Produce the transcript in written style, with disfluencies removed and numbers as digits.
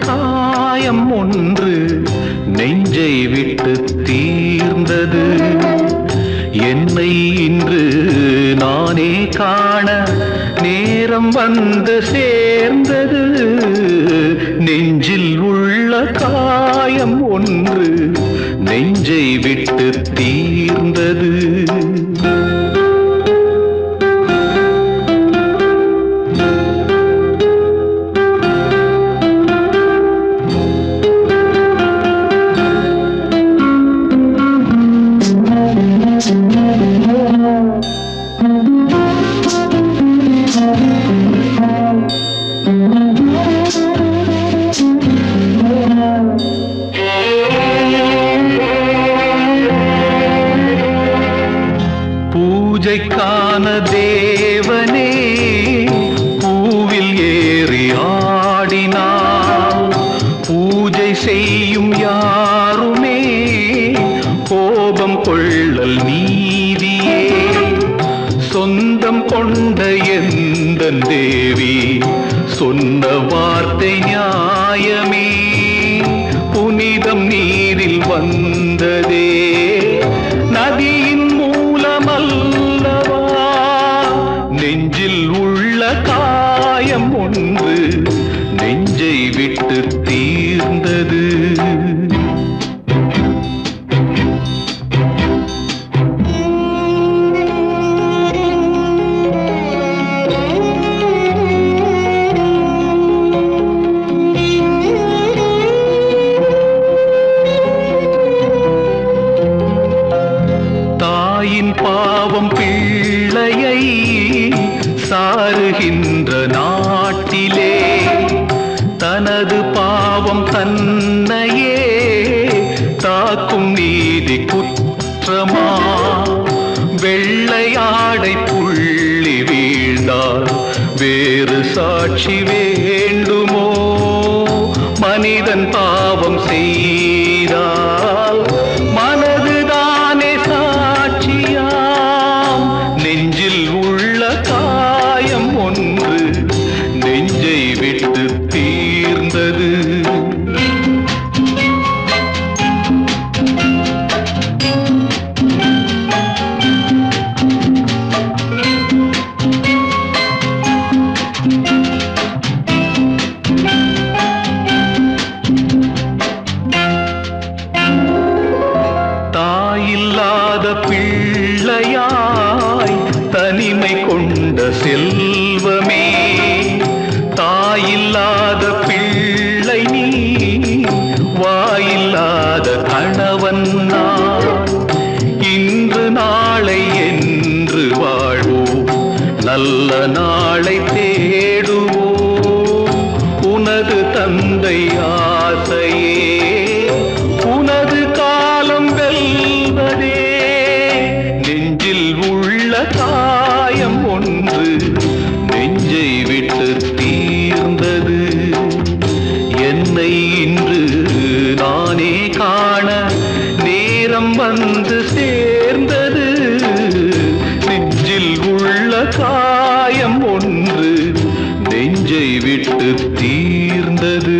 காயம் ஒன்று நெஞ்சை விட்டு தீர்ந்தது. என்னை இன்று நானே காண நேரம் வந்து சேர்ந்தது. நெஞ்சில் உள்ள காயம் ஒன்று நெஞ்சை விட்டு தீர்ந்தது. பூஜைக்கான தேவனே பூவில் ஏறி ஆடினார். பூஜை செய்யும் யாருமே கோபம் கொள்ளல் நீதியே. சொந்தம் கொண்ட எந்தன் தேவி சொன்ன வார்த்தை நியாயமே. புனிதம் நீரில் வந்ததே நதியின் மூலமல்லவா. நெஞ்சில் உள்ள காயம் ஒன்று நெஞ்சை விட்டு தீர்ந்தது. தாயின் பாவம் பிள்ளையை சாருகின்ற நாட்டிலே தனது பாவம் தன்னையே தாக்கும் நீதி குற்றமா. வெள்ளையாடை புள்ளி வீழ்ந்தால் வேறு சாட்சி வேண்டுமோ? மனிதன் பாவம் செய்தால் மனதுதானே சாட்சியாம். நெஞ்சில் உள்ள காயம் ஒன்று நெஞ்சை விட்டு தீர்ந்தது. தாயில்லாத பிள்ளையாய் தனிமை கொண்ட செல்வமே. தாயில்லாத பிள்ளை நீ வாயில்லாத கணவன் நான். இன்று நாளை என்று வாழ்வோம், நல்ல நாளை தேடுவோம். உனது தந்தை ஆசையே உனது காலம் வெல்வதே. நெஞ்சில் உள்ள காயம் ஒன்று நெஞ்சை விட்டு தீர்ந்தது. என்னை இன்று நானே காண நேரம் வந்து சேர்ந்தது. நெஞ்சில் உள்ள காயம் ஒன்று நெஞ்சை விட்டு தீர்ந்தது.